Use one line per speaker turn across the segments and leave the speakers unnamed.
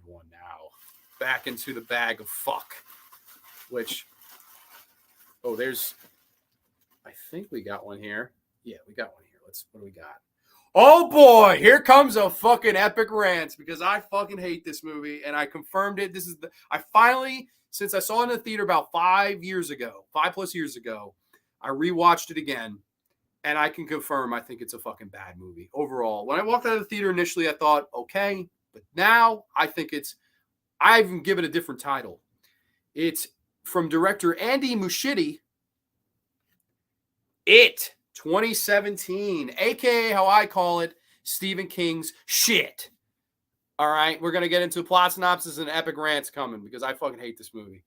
one now. Back into the bag of fuck. Which, I think we got one here. Yeah, we got one here. What do we got? Oh boy, here comes a fucking epic rant because I fucking hate this movie and I confirmed it. I finally, since I saw it in the theater about 5 years ago, 5+ years ago, I rewatched it again and I can confirm I think it's a fucking bad movie overall. When I walked out of the theater initially, I thought, okay, but now I think I've even given it a different title. It's from director Andy Muschietti. It 2017, aka how I call it, Stephen King's shit. All right, we're gonna get into a plot synopsis and epic rants coming because I fucking hate this movie.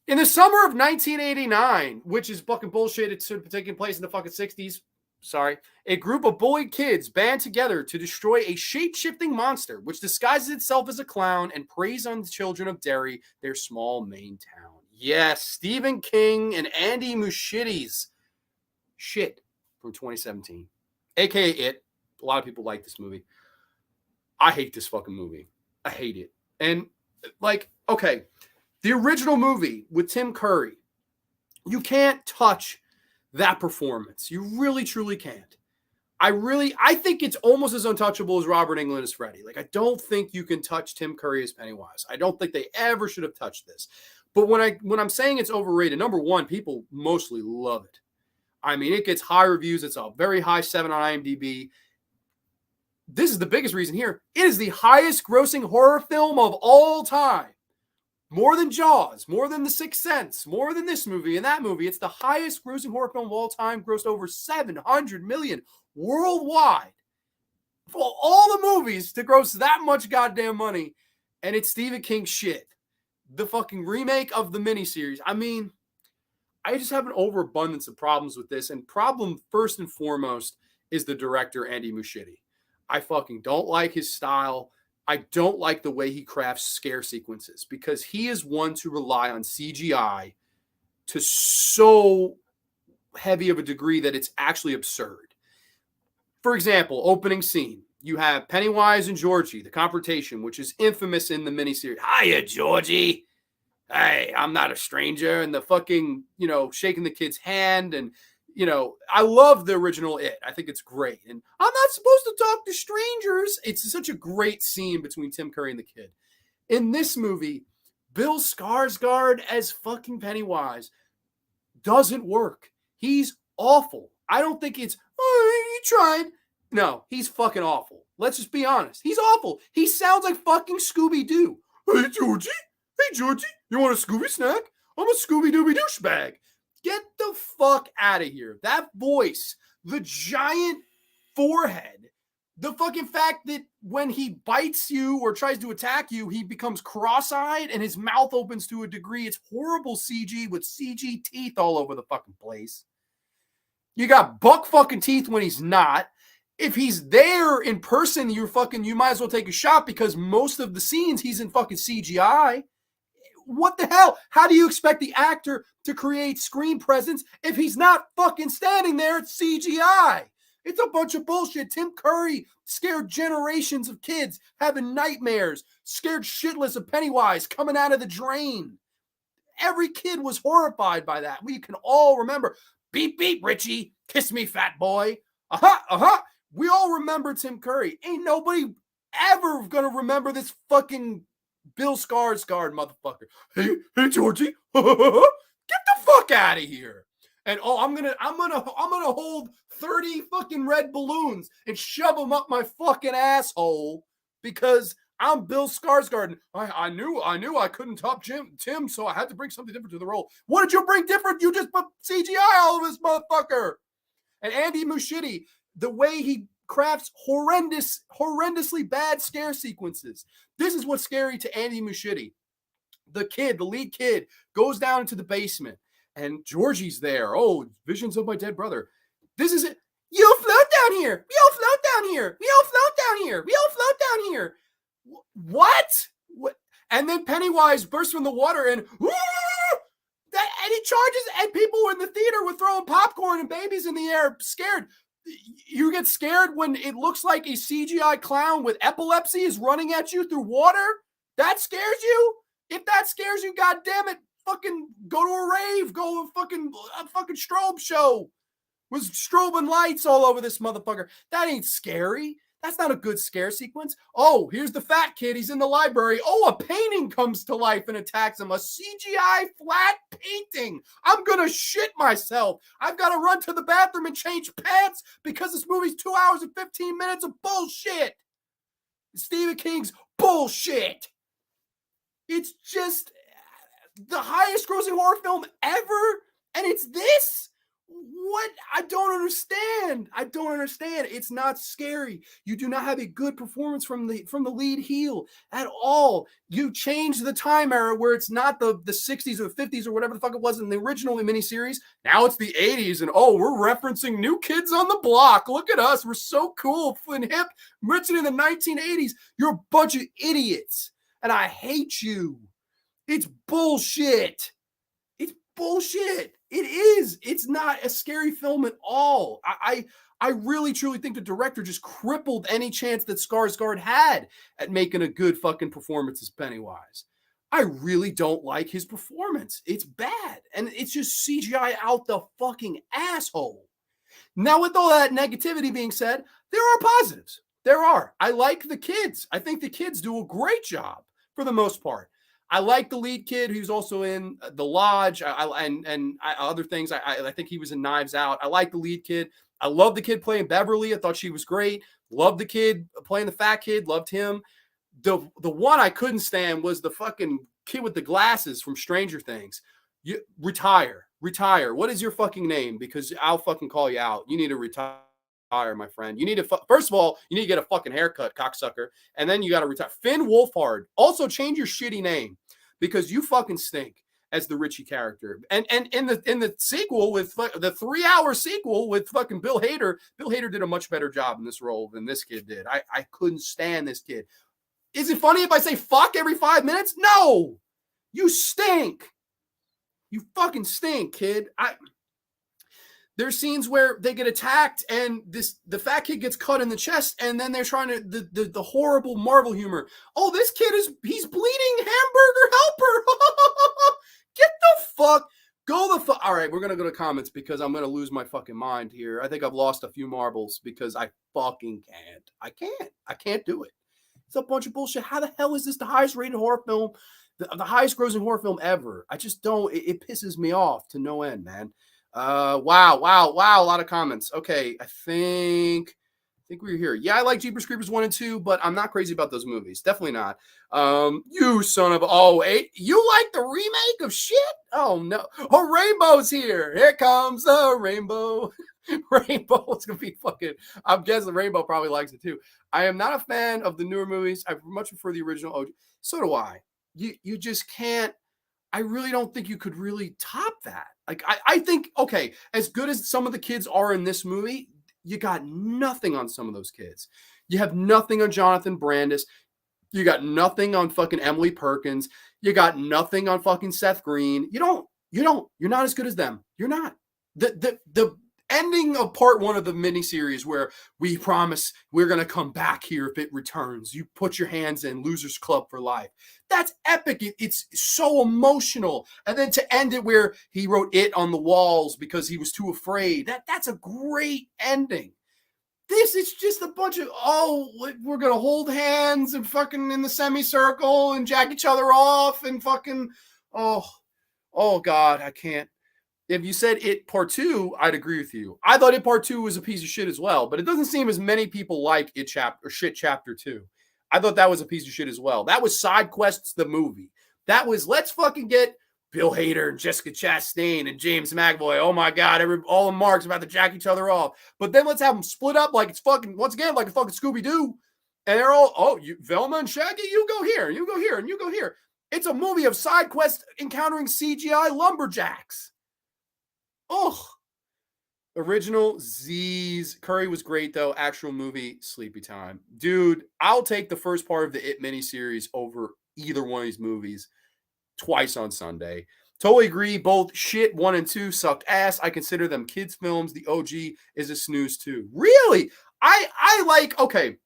In the summer of 1989, which is fucking bullshit, it's taking place in the fucking 60s. Sorry, a group of bullied kids band together to destroy a shape-shifting monster, which disguises itself as a clown and preys on the children of Derry, their small Maine town. Yes, Stephen King and Andy Muschietti's shit from 2017, aka It. A lot of people like this movie. I hate this fucking movie. I hate it. And okay, the original movie with Tim Curry, you can't touch that performance. You really, truly can't. I think it's almost as untouchable as Robert Englund as Freddy. I don't think you can touch Tim Curry as Pennywise. I don't think they ever should have touched this. But when I'm saying it's overrated, number one, people mostly love it. I mean, it gets high reviews. It's a very high 7 on IMDb. This is the biggest reason here. It is the highest grossing horror film of all time. More than Jaws, more than The Sixth Sense, more than this movie and that movie. It's the highest grossing horror film of all time, grossed over $700 million worldwide. For all the movies to gross that much goddamn money, and it's Stephen King shit. The fucking remake of the miniseries. I mean, I just have an overabundance of problems with this. And problem first and foremost is the director, Andy Muschietti. I fucking don't like his style. I don't like the way he crafts scare sequences because he is one to rely on CGI to so heavy of a degree that it's actually absurd. For example, opening scene. You have Pennywise and Georgie, the confrontation, which is infamous in the miniseries. Hiya, Georgie. Hey, I'm not a stranger. And the fucking, shaking the kid's hand. And, I love the original It. I think it's great. And I'm not supposed to talk to strangers. It's such a great scene between Tim Curry and the kid. In this movie, Bill Skarsgard as fucking Pennywise doesn't work. He's awful. I don't think it's, you tried. No, he's fucking awful. Let's just be honest. He's awful. He sounds like fucking Scooby-Doo. Hey, Georgie. Hey, Georgie, you want a Scooby snack? I'm a Scooby-Dooby douchebag. Get the fuck out of here. That voice, the giant forehead, the fucking fact that when he bites you or tries to attack you, he becomes cross-eyed and his mouth opens to a degree. It's horrible CG with CG teeth all over the fucking place. You got buck fucking teeth when he's not. If he's there in person, you might as well take a shot because most of the scenes he's in fucking CGI. What the hell? How do you expect the actor to create screen presence if he's not fucking standing there at CGI? It's a bunch of bullshit. Tim Curry scared generations of kids having nightmares, scared shitless of Pennywise coming out of the drain. Every kid was horrified by that. We can all remember. Beep, beep, Richie. Kiss me, fat boy. We all remember Tim Curry. Ain't nobody ever gonna remember this fucking Bill Skarsgard motherfucker. Hey, Georgie. Get the fuck out of here. And I'm gonna hold 30 fucking red balloons and shove them up my fucking asshole because I'm Bill Skarsgard. I knew I couldn't top Tim, so I had to bring something different to the role. What did you bring different? You just put CGI all over this motherfucker. And Andy Muschietti, the way he crafts horrendously bad scare sequences. This is what's scary to Andy Muschietti. The lead kid, goes down into the basement, and Georgie's there. Oh, visions of my dead brother. This is it. You'll float down here. You'll float down here. You'll float down here. You'll float down here. What? And then Pennywise bursts from the water and he charges, and people in the theater were throwing popcorn and babies in the air, scared. You get scared when it looks like a CGI clown with epilepsy is running at you through water? That scares you? If that scares you, God damn it, fucking go to a rave, go to a fucking strobe show with strobing lights all over this motherfucker. That ain't scary. That's not a good scare sequence. Oh, here's the fat kid. He's in the library. Oh, a painting comes to life and attacks him. A CGI flat painting. I'm going to shit myself. I've got to run to the bathroom and change pants because this movie's 2 hours and 15 minutes of bullshit. Stephen King's bullshit. It's just the highest grossing horror film ever. And it's this? What? I don't understand. It's not scary. You do not have a good performance from the lead heel at all. You change the time era where it's not the 60s or the 50s or whatever the fuck it was in the original miniseries. Now it's the 80s, and oh, we're referencing New Kids on the Block. Look at us. We're so cool and hip. Written in the 1980s. You're a bunch of idiots, and I hate you. It's bullshit. Bullshit. It is. It's not a scary film at all. I really truly think the director just crippled any chance that Skarsgard had at making a good fucking performance as Pennywise. I really don't like his performance. It's bad. And it's just CGI out the fucking asshole. Now, with all that negativity being said, there are positives. There are. I like the kids. I think the kids do a great job for the most part. I like the lead kid who's also in The Lodge and other things. I think he was in Knives Out. I like the lead kid. I love the kid playing Beverly. I thought she was great. Loved the kid playing the fat kid. Loved him. The one I couldn't stand was the fucking kid with the glasses from Stranger Things. You retire. What is your fucking name? Because I'll fucking call you out. You need to retire, my friend. You need to, first of all, you need to get a fucking haircut, cocksucker. And then you got to retire. Finn Wolfhard. Also change your shitty name because you fucking stink as the Richie character. And in the sequel with the 3-hour sequel with fucking Bill Hader did a much better job in this role than this kid did. I couldn't stand this kid. Is it funny if I say fuck every 5 minutes? No, you stink. You fucking stink, kid. There's scenes where they get attacked and the fat kid gets cut in the chest, and then they're trying to the horrible Marvel humor. Oh, this kid he's bleeding hamburger helper. Get the fuck. Go the fuck. All right, we're gonna go to comments because I'm gonna lose my fucking mind here. I think I've lost a few marbles because I fucking can't. I can't do it. It's a bunch of bullshit. How the hell is this the highest rated horror film, the highest grossing horror film ever? I just don't. It pisses me off to no end, man. Wow. A lot of comments. Okay, I think we're here. Yeah, I like Jeepers Creepers 1 and 2, but I'm not crazy about those movies. Definitely not. You son of you like the remake of shit? Oh no. Oh, Rainbow's here. Here comes the rainbow. Rainbow's gonna be fucking. I'm guessing Rainbow probably likes it too. I am not a fan of the newer movies. I much prefer the original OG. So do I. You just can't. I really don't think you could really top that. Like, I think, okay, as good as some of the kids are in this movie, you got nothing on some of those kids. You have nothing on Jonathan Brandis. You got nothing on fucking Emily Perkins. You got nothing on fucking Seth Green. You're not as good as them. You're not. The ending of part 1 of the miniseries where we promise we're going to come back here if it returns. You put your hands in, Losers Club for life. That's epic. It's so emotional. And then to end it where he wrote it on the walls because he was too afraid. That's a great ending. This is just a bunch of, we're going to hold hands and fucking in the semicircle and jack each other off and fucking, oh God, I can't. If you said It Part 2, I'd agree with you. I thought It Part 2 was a piece of shit as well, but it doesn't seem as many people like It Chapter 2. I thought that was a piece of shit as well. That was Side Quests, the movie. That was, let's fucking get Bill Hader and Jessica Chastain and James McAvoy. Oh my God, all the marks about to jack each other off. But then let's have them split up like it's fucking, once again, like a fucking Scooby Doo. And they're all, Velma and Shaggy, you go here, you go here, and you go here. It's a movie of side quests encountering CGI lumberjacks. Oh, original Z's. Curry was great, though. Actual movie, sleepy time. Dude, I'll take the first part of the It miniseries over either one of these movies twice on Sunday. Totally agree. Both shit 1 and 2 sucked ass. I consider them kids' films. The OG is a snooze too. Really? I like, okay,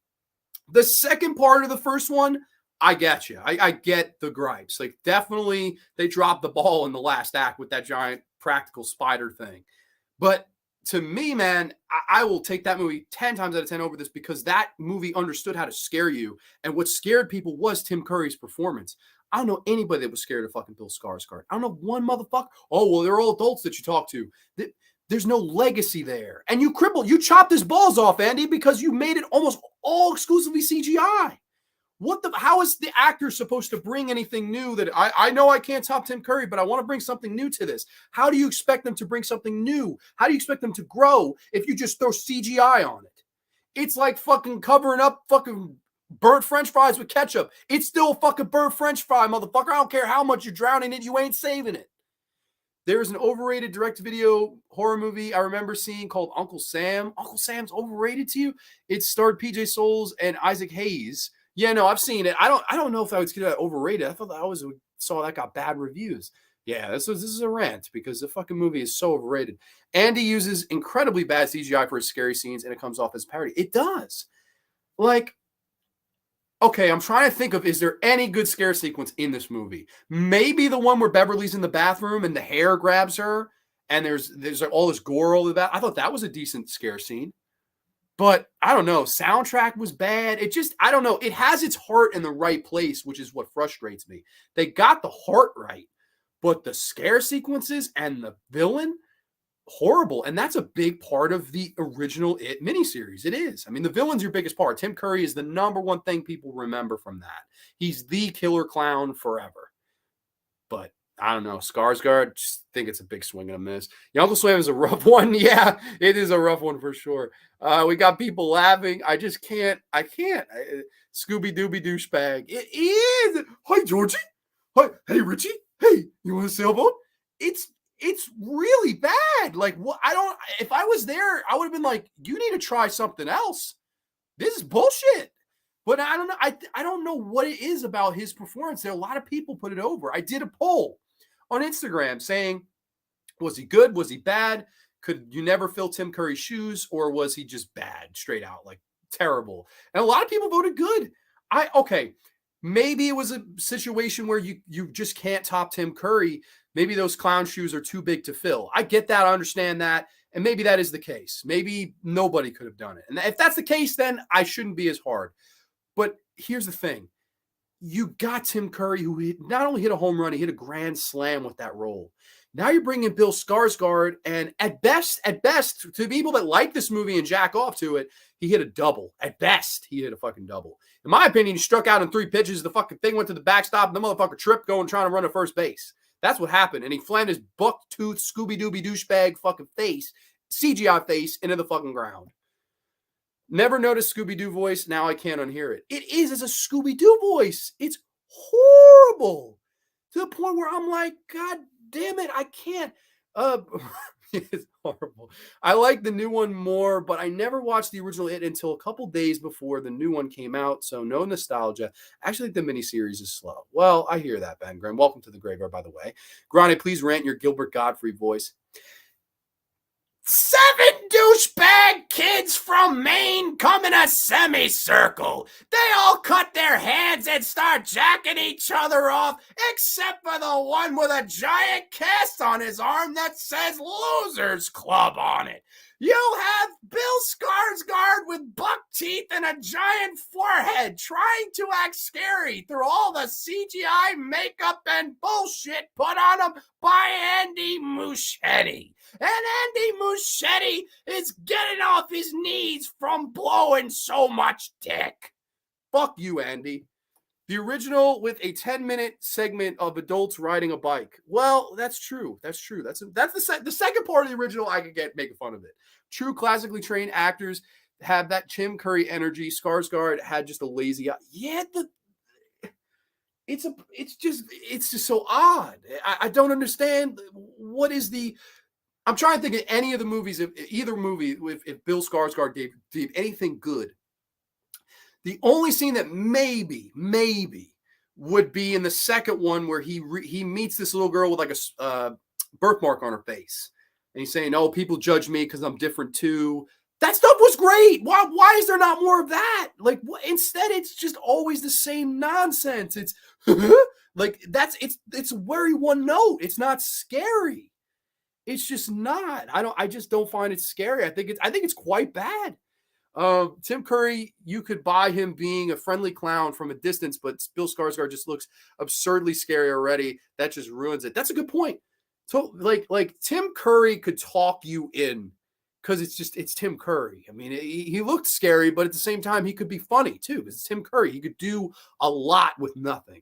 the second part of the first one, I get you. I get the gripes. Like, definitely they dropped the ball in the last act with that giant practical spider thing. But to me, man, I will take that movie 10 times out of 10 over this, because that movie understood how to scare you. And what scared people was Tim Curry's performance. I don't know anybody that was scared of fucking Bill Skarsgård. I don't know one motherfucker. Oh, well, they're all adults that you talk to. There's no legacy there. And you chopped his balls off, Andy, because you made it almost all exclusively CGI. How is the actor supposed to bring anything new? That I know I can't top Tim Curry, but I want to bring something new to this. How do you expect them to bring something new? How do you expect them to grow if you just throw CGI on it? It's like fucking covering up fucking burnt French fries with ketchup. It's still a fucking burnt French fry, motherfucker. I don't care how much you're drowning it, you ain't saving it. There's an overrated direct-to-video horror movie I remember seeing called Uncle Sam. Uncle Sam's overrated to you? It starred PJ Souls and Isaac Hayes. Yeah, no, I've seen it. I don't know if I would consider that overrated. I thought that I saw that got bad reviews. Yeah, this is a rant, because the fucking movie is so overrated. Andy uses incredibly bad CGI for his scary scenes, and it comes off as parody. It does. Like, okay, I'm trying to think of, is there any good scare sequence in this movie? Maybe the one where Beverly's in the bathroom and the hair grabs her, and there's like all this gore all about. I thought that was a decent scare scene. But I don't know. Soundtrack was bad. I don't know. It has its heart in the right place, which is what frustrates me. They got the heart right, but the scare sequences and the villain, horrible. And that's a big part of the original It miniseries. It is. I mean, the villain's your biggest part. Tim Curry is the number one thing people remember from that. He's the killer clown forever. But I don't know. Skarsgård, just think it's a big swing and a miss. Your Uncle Sam is a rough one. Yeah, it is a rough one for sure. We got people laughing. I just can't. I can't. Scooby Dooby douchebag. It is. Hi, Georgie. Hi. Hey, Richie. Hey, you want a sailboat? It's really bad. Like, what? If I was there, I would have been like, you need to try something else. This is bullshit. But I don't know. I don't know what it is about his performance. There are a lot of people put it over. I did a poll on Instagram saying, was he good? Was he bad? Could you never fill Tim Curry's shoes? Or was he just bad, straight out, like terrible? And a lot of people voted good. Okay, maybe it was a situation where you just can't top Tim Curry. Maybe those clown shoes are too big to fill. I get that. I understand that. And maybe that is the case. Maybe nobody could have done it. And if that's the case, then I shouldn't be as hard. But here's the thing. You got Tim Curry, who not only hit a home run, he hit a grand slam with that role. Now you're bringing Bill Skarsgård, and at best, to people that like this movie and jack off to it, he hit a double. At best, he hit a fucking double. In my opinion, he struck out in 3 pitches. The fucking thing went to the backstop, and the motherfucker tripped going trying to run to first base. That's what happened. And he flattened his buck-toothed Scooby-Dooby douchebag fucking face, CGI face, into the fucking ground. Never noticed Scooby-Doo voice. Now I can't unhear it. It is as a Scooby-Doo voice. It's horrible. To the point where I'm like, God damn it, I can't. It's horrible. I like the new one more, but I never watched the original It until a couple days before the new one came out, so no nostalgia. Actually, the miniseries is slow. Well, I hear that, Ben Graham. Welcome to the graveyard, by the way. Grande, please rant your Gilbert Godfrey voice. 7 douchebag kids from Maine come in a semicircle. They all cut their hands and start jacking each other off, except for the one with a giant cast on his arm that says Losers Club on it. You have Bill Skarsgård with buck teeth and a giant forehead trying to act scary through all the CGI makeup and bullshit put on him by Andy Muschietti. And Andy Muschietti is getting off his knees from blowing so much dick. Fuck you, Andy. The original with a 10-minute segment of adults riding a bike. Well, that's true. That's true. That's the second part of the original. I could get making fun of it. True classically trained actors have that Tim Curry energy. Skarsgård had just a lazy eye. Yeah, it's just so odd. I don't understand what is the. I'm trying to think of any of the movies, either movie, if Bill Skarsgård gave anything good. The only scene that maybe would be in the second one where he meets this little girl with like a birthmark on her face. And he's saying, oh, people judge me because I'm different too. That stuff was great. Why is there not more of that? Like, instead, it's just always the same nonsense. It's like it's very one note. It's not scary. It's just not. I just don't find it scary. I think it's quite bad. Tim Curry, you could buy him being a friendly clown from a distance, but Bill Skarsgård just looks absurdly scary already. That just ruins it. That's a good point. So like Tim Curry could talk you in because it's Tim Curry. I mean, he looked scary, but at the same time, he could be funny too. It's Tim Curry. He could do a lot with nothing.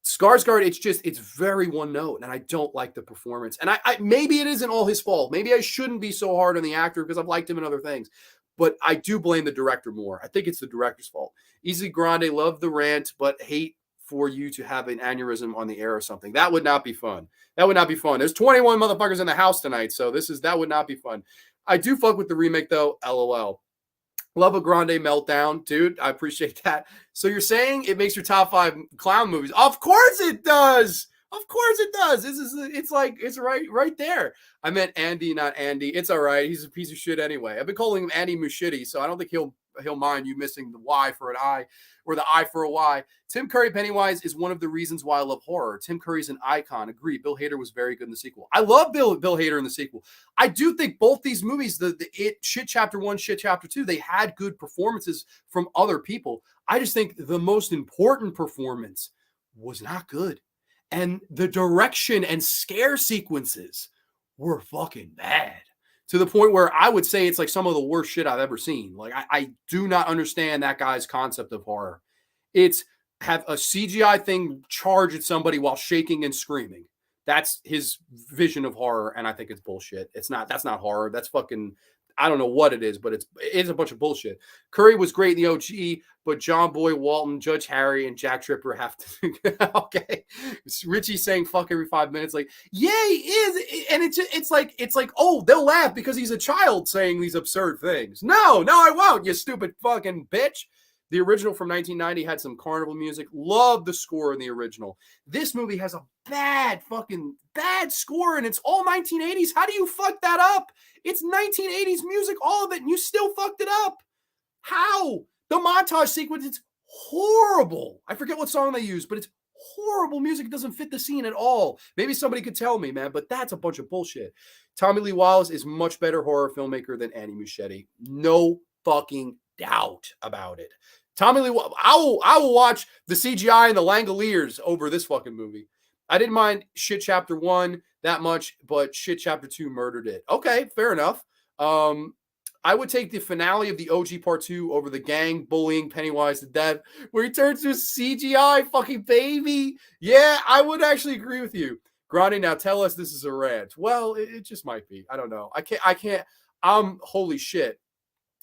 Skarsgård, it's very one note, and I don't like the performance. And I maybe it isn't all his fault. Maybe I shouldn't be so hard on the actor because I've liked him in other things. But I do blame the director more. I think it's the director's fault. Easy Grande, love the rant, but hate for you to have an aneurysm on the air or something. That would not be fun. That would not be fun. There's 21 motherfuckers in the house tonight, so that would not be fun. I do fuck with the remake though. LOL. Love a Grande meltdown, dude. I appreciate that. So you're saying it makes your top 5 clown movies? Of course it does. Of course it does. It's right there. I meant Andy, not Andy. It's all right. He's a piece of shit anyway. I've been calling him Andy Muschietti, so I don't think he'll mind you missing the Y for an I or the I for a Y. Tim Curry Pennywise is one of the reasons why I love horror. Tim Curry's an icon. Agree. Bill Hader was very good in the sequel. I love Bill Hader in the sequel. I do think both these movies, the It Shit Chapter 1, Shit Chapter 2, they had good performances from other people. I just think the most important performance was not good. And the direction and scare sequences were fucking bad to the point where I would say it's like some of the worst shit I've ever seen. Like, I do not understand that guy's concept of horror. It's have a CGI thing charge at somebody while shaking and screaming. That's his vision of horror, and I think it's bullshit. That's not horror. That's fucking, I don't know what it is, but it's a bunch of bullshit. Curry was great in the OG, but John Boy Walton, Judge Harry, and Jack Tripper have to. Okay, Richie saying "fuck" every 5 minutes, like, yeah, he is, and it's like, oh, they'll laugh because he's a child saying these absurd things. No, I won't, you stupid fucking bitch. The original from 1990 had some carnival music. Love the score in the original. This movie has a bad score, and it's all 1980s. How do you fuck that up? It's 1980s music, all of it, and you still fucked it up. How? The montage sequence, it's horrible. I forget what song they used, but it's horrible music. It doesn't fit the scene at all. Maybe somebody could tell me, man, but that's a bunch of bullshit. Tommy Lee Wallace is much better horror filmmaker than Andy Muschietti. No fucking doubt about it. Tommy Lee, I will watch the CGI and the Langoliers over this fucking movie. I didn't mind Shit Chapter 1 that much, but Shit Chapter 2 murdered it. Okay, fair enough. I would take the finale of the OG Part 2 over the gang bullying Pennywise to death, where he turns to a CGI fucking baby. Yeah, I would actually agree with you. Grande, now tell us this is a rant. Well, it just might be. I don't know. I can't. Holy shit.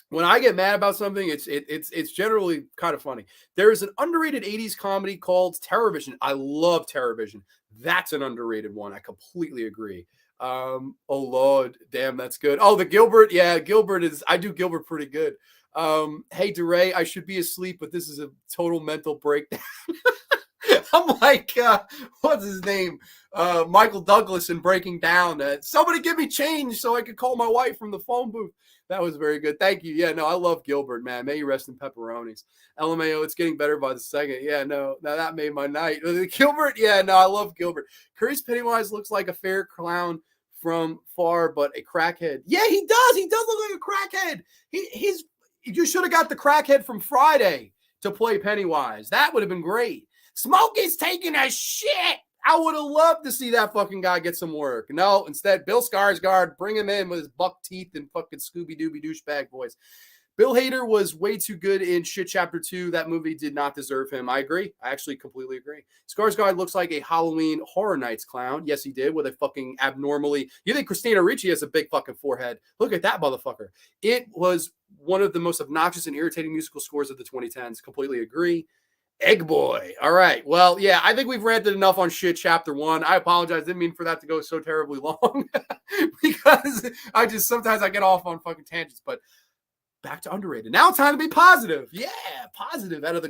When I get mad about something, it's generally kind of funny. There is an underrated 80s comedy called Terrorvision. I love Terrorvision. That's an underrated one. I completely agree. Oh Lord, damn, that's good. Oh, the Gilbert. Yeah, I do Gilbert pretty good. Hey DeRay, I should be asleep, but this is a total mental breakdown. I'm like, what's his name? Michael Douglas in Breaking Down. Somebody give me change so I could call my wife from the phone booth. That was very good. Thank you. Yeah, no, I love Gilbert, man. May you rest in pepperonis. LMAO, it's getting better by the second. Yeah, no, now that made my night. Gilbert, yeah, no, I love Gilbert. Curry's Pennywise looks like a fair clown from far, but a crackhead. Yeah, he does. He does look like a crackhead. You should have got the crackhead from Friday to play Pennywise. That would have been great. Smokey's taking a shit. I would have loved to see that fucking guy get some work. No, instead, Bill Skarsgard, bring him in with his buck teeth and fucking Scooby Dooby douchebag voice. Bill Hader was way too good in Shit Chapter 2. That movie did not deserve him. I agree. I actually completely agree. Skarsgard looks like a Halloween Horror Nights clown. Yes, he did, with a fucking abnormally... You think Christina Ricci has a big fucking forehead. Look at that motherfucker. It was one of the most obnoxious and irritating musical scores of the 2010s. Completely agree. Egg Boy. All right. Well, yeah, I think we've ranted enough on Shit Chapter 1. I apologize. Didn't mean for that to go so terribly long because sometimes I get off on fucking tangents, but back to underrated. Now it's time to be positive. Yeah, positive out of the